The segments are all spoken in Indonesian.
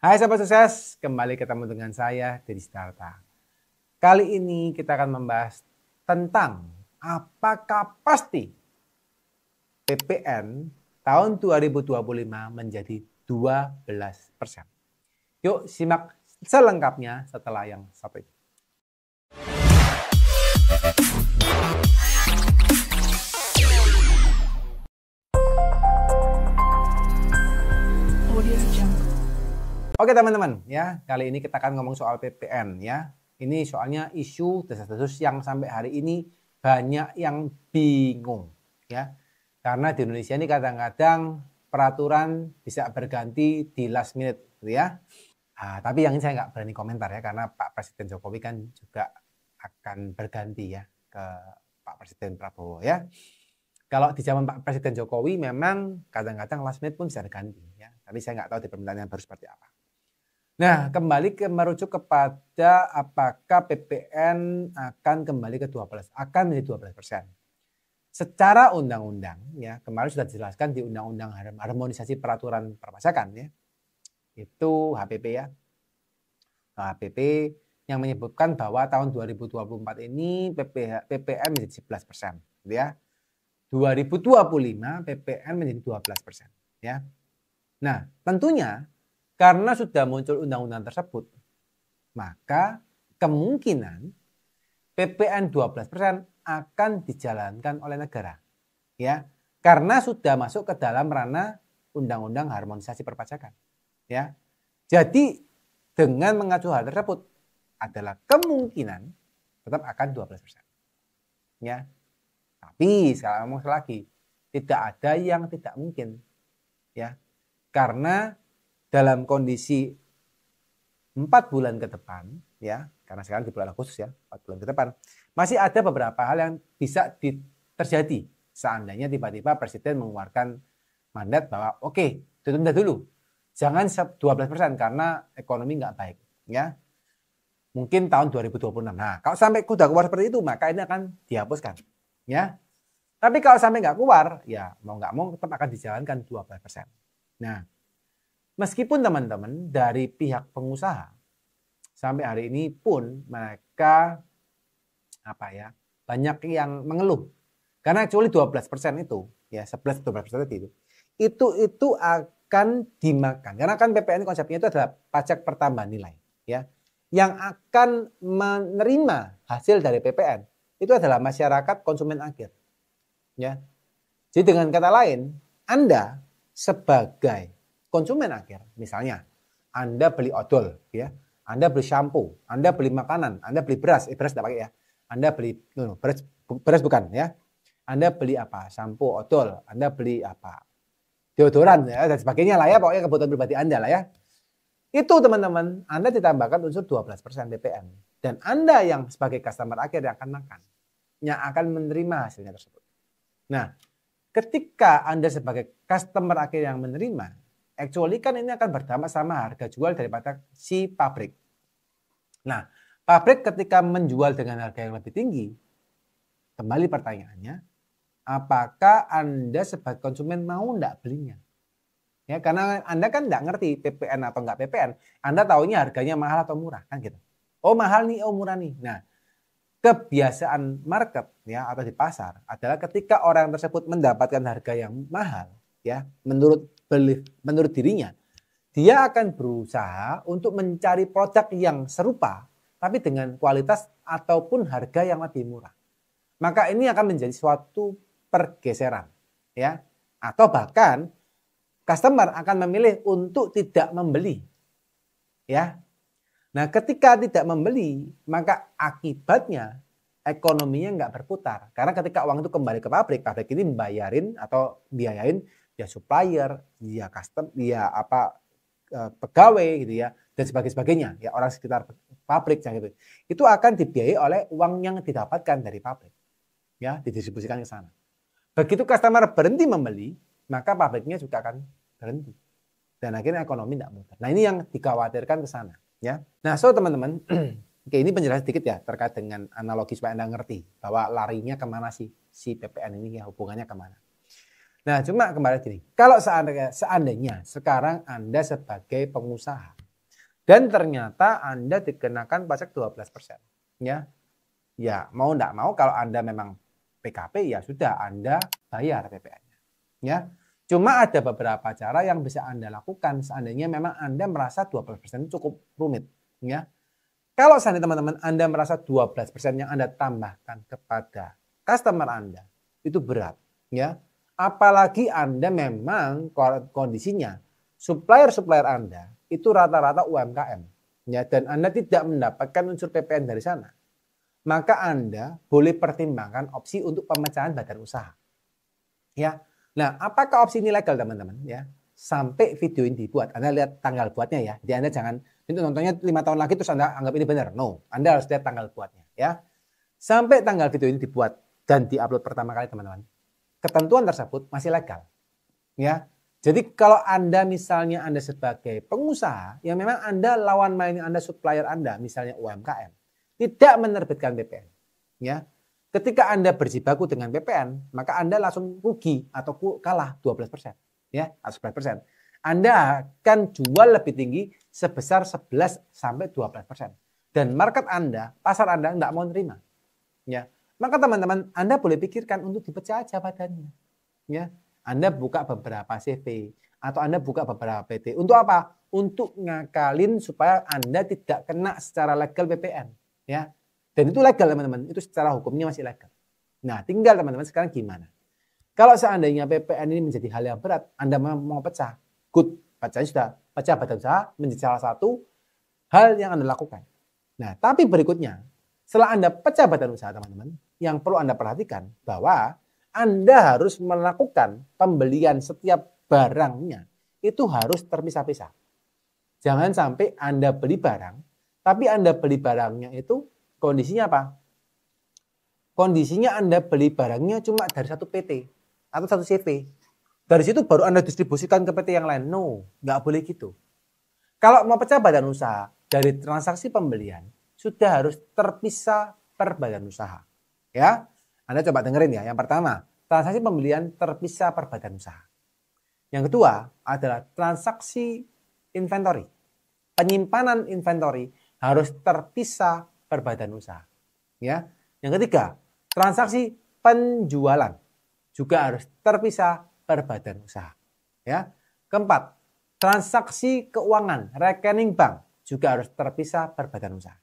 Hai sahabat sukses, kembali ketemu dengan saya Dedi Sidarta. Kali ini kita akan membahas tentang apakah pasti PPN tahun 2025 menjadi 12%. Yuk simak selengkapnya setelah yang satu ini. Oke teman-teman, ya kali ini kita akan ngomong soal PPN ya. Ini soalnya isu desas-desus yang sampai hari ini banyak yang bingung ya. Karena di Indonesia ini kadang-kadang peraturan bisa berganti di last minute gitu ya. Tapi yang ini saya nggak berani komentar ya, karena Pak Presiden Jokowi kan juga akan berganti ya ke Pak Presiden Prabowo ya. Kalau di zaman Pak Presiden Jokowi memang kadang-kadang last minute pun bisa diganti ya. Tapi saya nggak tahu di pemerintahan yang baru seperti apa. Nah, kembali merujuk kepada apakah PPN akan kembali ke 12, akan menjadi 12%. Secara undang-undang ya, kemarin sudah dijelaskan di Undang-Undang Harmonisasi Peraturan Perpajakan ya. Itu HPP ya. HPP yang menyebutkan bahwa tahun 2024 ini PPN menjadi 11% gitu ya. 2025 PPN menjadi 12% ya. Nah, tentunya karena sudah muncul undang-undang tersebut, maka kemungkinan PPN 12% akan dijalankan oleh negara. Ya, karena sudah masuk ke dalam ranah Undang-Undang Harmonisasi Perpajakan. Ya. Jadi dengan mengacu hal tersebut adalah kemungkinan tetap akan 12%. Ya. Tapi sekali lagi tidak ada yang tidak mungkin. Ya. Karena dalam kondisi 4 bulan ke depan, ya, karena sekarang di bulan Agustus ya, 4 bulan ke depan, masih ada beberapa hal yang bisa terjadi seandainya tiba-tiba Presiden mengeluarkan mandat bahwa oke, ditunda dulu, jangan 12% karena ekonomi nggak baik, ya. Mungkin tahun 2026. Nah, kalau sampai sudah keluar seperti itu, maka ini akan dihapuskan, ya. Tapi kalau sampai nggak keluar, ya mau nggak mau tetap akan dijalankan 12%. Nah, meskipun teman-teman dari pihak pengusaha sampai hari ini pun mereka banyak yang mengeluh karena actually 12% itu ya 11-12% itu akan dimakan karena kan PPN konsepnya itu adalah pajak pertambahan nilai ya yang akan menerima hasil dari PPN itu adalah masyarakat konsumen akhir ya. Jadi dengan kata lain Anda sebagai konsumen akhir, misalnya Anda beli odol, ya, Anda beli shampoo, Anda beli makanan, Anda beli beras, beras tidak pakai ya, Anda beli beras bukan ya, Anda beli apa, shampoo, odol, Anda beli apa, deodoran ya, dan sebagainya lah ya, pokoknya kebutuhan pribadi Anda lah ya. Itu teman-teman, Anda ditambahkan unsur 12% PPN, dan Anda yang sebagai customer akhir yang akan makan, yang akan menerima hasilnya tersebut. Nah, ketika Anda sebagai customer akhir yang menerima, actually kan ini akan berdampak sama harga jual daripada si pabrik. Nah, pabrik ketika menjual dengan harga yang lebih tinggi, kembali pertanyaannya, apakah Anda sebagai konsumen mau enggak belinya? Ya, karena Anda kan enggak ngerti PPN atau enggak PPN. Anda taunya harganya mahal atau murah kan gitu. Oh mahal nih, oh murah nih. Nah, kebiasaan market ya atau di pasar adalah ketika orang tersebut mendapatkan harga yang mahal ya menurut dirinya, dia akan berusaha untuk mencari produk yang serupa tapi dengan kualitas ataupun harga yang lebih murah. Maka ini akan menjadi suatu pergeseran ya atau bahkan customer akan memilih untuk tidak membeli ya. Nah, ketika tidak membeli, maka akibatnya ekonominya nggak berputar. Karena ketika uang itu kembali ke pabrik, pabrik ini membayarin atau biayain dia supplier, dia custom, dia pegawai gitu ya, dan sebagainya. Ya orang sekitar pabrik gitu. Itu akan dibiayai oleh uang yang didapatkan dari pabrik. Ya, didistribusikan ke sana. Begitu customer berhenti membeli, maka pabriknya juga akan berhenti. Dan akhirnya ekonomi tidak mutar. Nah, ini yang dikhawatirkan ke sana. Ya. Nah, so teman-teman, oke, ini penjelasan sedikit ya terkait dengan analogi supaya Anda ngerti bahwa larinya kemana sih si PPN ini ya hubungannya kemana. Nah, cuma kembali gini, kalau seandainya sekarang Anda sebagai pengusaha Dan ternyata Anda dikenakan pajak 12%. Ya, ya mau enggak mau kalau Anda memang PKP ya sudah Anda bayar PPN-nya. Ya, cuma ada beberapa cara yang bisa Anda lakukan seandainya memang Anda merasa 12% cukup rumit. Ya, kalau seandainya teman-teman Anda merasa 12% yang Anda tambahkan kepada customer Anda itu berat. Ya, apalagi Anda memang kondisinya supplier-supplier Anda itu rata-rata UMKM. Ya, dan Anda tidak mendapatkan unsur PPN dari sana, maka Anda boleh pertimbangkan opsi untuk pemecahan badan usaha. Ya. Nah, apakah opsi ini legal teman-teman? Ya. Sampai video ini dibuat, Anda lihat tanggal buatnya ya. Jadi Anda jangan itu nontonnya 5 tahun lagi terus Anda anggap ini benar. No, Anda harus lihat tanggal buatnya ya. Sampai tanggal video ini dibuat dan diupload pertama kali teman-teman, ketentuan tersebut masih legal. Ya. Jadi kalau Anda misalnya Anda sebagai pengusaha yang memang Anda lawan main Anda supplier Anda misalnya UMKM tidak menerbitkan PPN, ya. Ketika Anda berjibaku dengan PPN, maka Anda langsung rugi atau kalah 12%, ya, atau 11%. Anda akan jual lebih tinggi sebesar 11 sampai 12%. Dan market Anda, pasar Anda tidak mau terima. Ya. Maka teman-teman Anda boleh pikirkan untuk dipecah aja badannya. Ya. Anda buka beberapa CV atau Anda buka beberapa PT. Untuk apa? Untuk ngakalin supaya Anda tidak kena secara legal PPN. Ya. Dan itu legal teman-teman. Itu secara hukumnya masih legal. Nah tinggal teman-teman sekarang gimana? Kalau seandainya PPN ini menjadi hal yang berat, Anda mau pecah. Good. Pecahnya sudah. Pecah badan usaha menjadi salah satu hal yang Anda lakukan. Nah tapi berikutnya, setelah Anda pecah badan usaha teman-teman, yang perlu Anda perhatikan bahwa Anda harus melakukan pembelian setiap barangnya itu harus terpisah-pisah. Jangan sampai Anda beli barang, tapi Anda beli barangnya itu kondisinya apa? Kondisinya Anda beli barangnya cuma dari satu PT atau satu CV. Dari situ baru Anda distribusikan ke PT yang lain. No, nggak boleh gitu. Kalau mau pecah badan usaha dari transaksi pembelian, sudah harus terpisah per badan usaha. Ya, Anda coba dengerin ya. Yang pertama, transaksi pembelian terpisah per badan usaha. Yang kedua adalah transaksi inventory. Penyimpanan inventory harus terpisah per badan usaha. Ya. Yang ketiga, transaksi penjualan juga harus terpisah per badan usaha. Ya. Keempat, transaksi keuangan, rekening bank juga harus terpisah per badan usaha.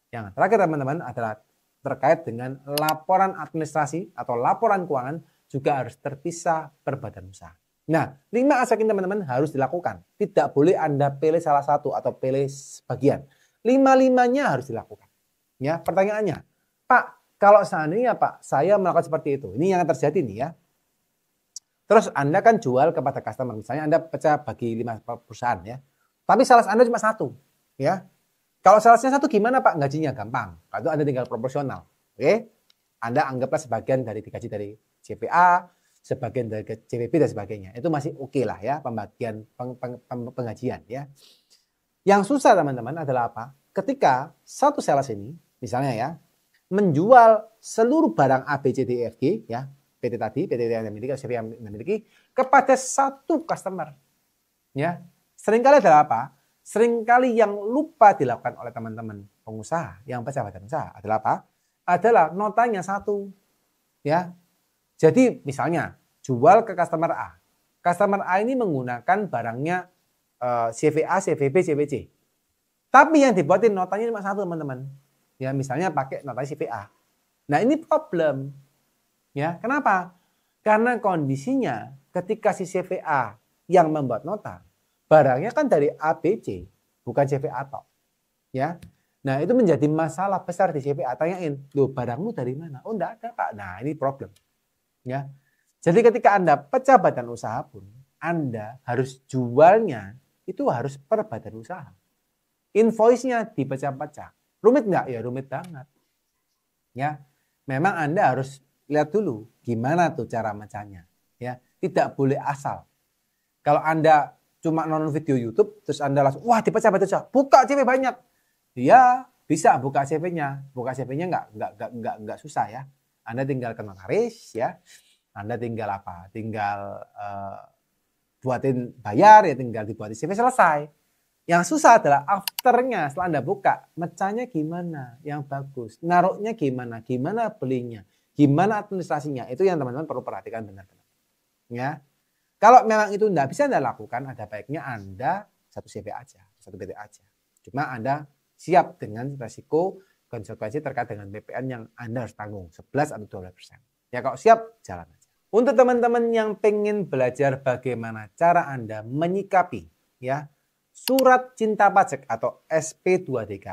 Yang terakhir teman-teman adalah terkait dengan laporan administrasi atau laporan keuangan juga harus terpisah per badan usaha. Nah, 5 aspek ini teman-teman harus dilakukan. Tidak boleh Anda pilih salah satu atau pilih sebagian. 5-5-nya harus dilakukan. Ya, pertanyaannya, Pak, kalau seandainya Pak, saya melakukan seperti itu. Ini yang terjadi nih ya. Terus Anda kan jual kepada customer, misalnya Anda pecah bagi 5 perusahaan ya. Tapi sales Anda cuma 1, ya. Kalau salesnya 1 gimana Pak? Gajinya gampang. Kalau Anda tinggal proporsional. Oke? Anda anggaplah sebagian dari digaji dari CPA, sebagian dari CPP dan sebagainya. Itu masih oke lah ya pembagian penggajian ya. Yang susah teman-teman adalah apa? Ketika satu sales ini misalnya ya menjual seluruh barang A, B, C, D, E, F, G ya, PT tadi, PT yang dimiliki, CV yang dimiliki kepada satu customer. Ya. Seringkali adalah apa? Seringkali yang lupa dilakukan oleh teman-teman pengusaha yang pecah badan usaha adalah apa? Adalah notanya 1. Ya. Jadi misalnya jual ke customer A. Customer A ini menggunakan barangnya CVA, CVB, CVC. Tapi yang dibuatin notanya cuma 1 teman-teman. Ya misalnya pakai notanya CVA. Nah ini problem. Ya, kenapa? Karena kondisinya ketika si CVA yang membuat nota, barangnya kan dari ABC, bukan CVA tok. Ya. Nah, itu menjadi masalah besar di CVA. Tanyain, "Loh, barangmu dari mana?" "Oh, enggak ada, Pak." Nah, ini problem. Ya. Jadi ketika Anda pecah badan usaha pun, Anda harus jualnya itu harus per badan usaha. Invoice-nya dipecah-pecah. Rumit enggak? Ya, rumit banget. Ya. Memang Anda harus lihat dulu gimana tuh cara mecahnya. Ya, tidak boleh asal. Kalau Anda cuma nonton video YouTube terus Anda langsung wah dipecah badan usaha, buka CV banyak. Ya, bisa buka CV-nya. Buka CV-nya enggak susah ya. Anda tinggal ke notaris ya. Anda tinggal apa? Tinggal buatin bayar ya, tinggal dibuatin CV selesai. Yang susah adalah afternya setelah Anda buka, mecahnya gimana, yang bagus, naruhnya gimana, gimana belinya, gimana administrasinya, itu yang teman-teman perlu perhatikan benar-benar. Ya, kalau memang itu tidak bisa Anda lakukan, ada baiknya Anda satu CV aja, satu PT aja. Cuma Anda siap dengan resiko konsekuensi terkait dengan BPN yang Anda harus tanggung 11 atau 12%. Ya kalau siap, jalan aja. Untuk teman-teman yang pengen belajar bagaimana cara Anda menyikapi ya surat cinta pajak atau SP2DK,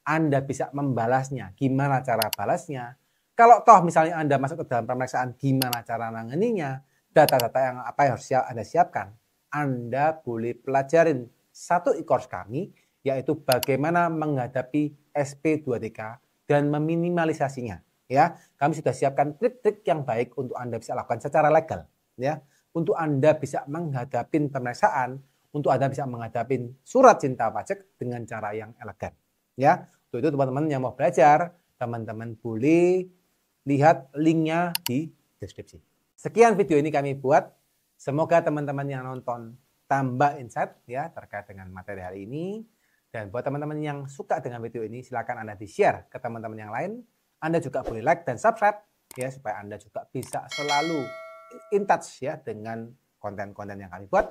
Anda bisa membalasnya. Gimana cara balasnya? Kalau toh misalnya Anda masuk ke dalam pemeriksaan, gimana cara nanganinya? Data-data yang apa yang harus Anda siapkan? Anda boleh pelajarin satu e-course kami, yaitu bagaimana menghadapi SP2DK dan meminimalisasinya. Ya, kami sudah siapkan trik-trik yang baik untuk Anda bisa lakukan secara legal. Ya, untuk Anda bisa menghadapi pemeriksaan, untuk Anda bisa menghadapi surat cinta pajak dengan cara yang elegan. Ya, untuk itu teman-teman yang mau belajar, teman-teman boleh lihat linknya di deskripsi. Sekian video ini kami buat. Semoga teman-teman yang nonton tambah insight ya terkait dengan materi hari ini. Dan buat teman-teman yang suka dengan video ini, silakan Anda di-share ke teman-teman yang lain. Anda juga boleh like dan subscribe ya supaya Anda juga bisa selalu in touch ya dengan konten-konten yang kami buat.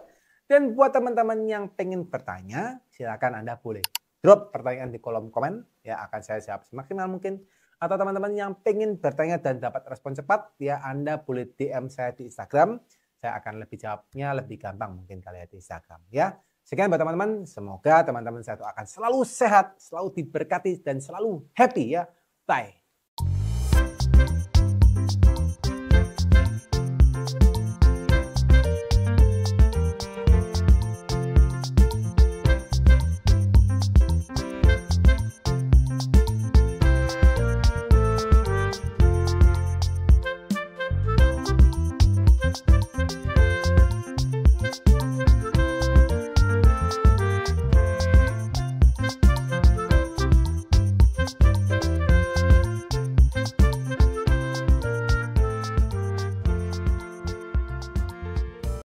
Dan buat teman-teman yang pengen bertanya, silakan Anda boleh drop pertanyaan di kolom komen, ya akan saya jawab semaksimal mungkin. Atau teman-teman yang pengen bertanya dan dapat respon cepat, ya Anda boleh DM saya di Instagram. Saya akan lebih jawabnya lebih gampang mungkin kalian di Instagram. Ya, sekian buat teman-teman. Semoga teman-teman saya akan selalu sehat, selalu diberkati dan selalu happy ya. Bye.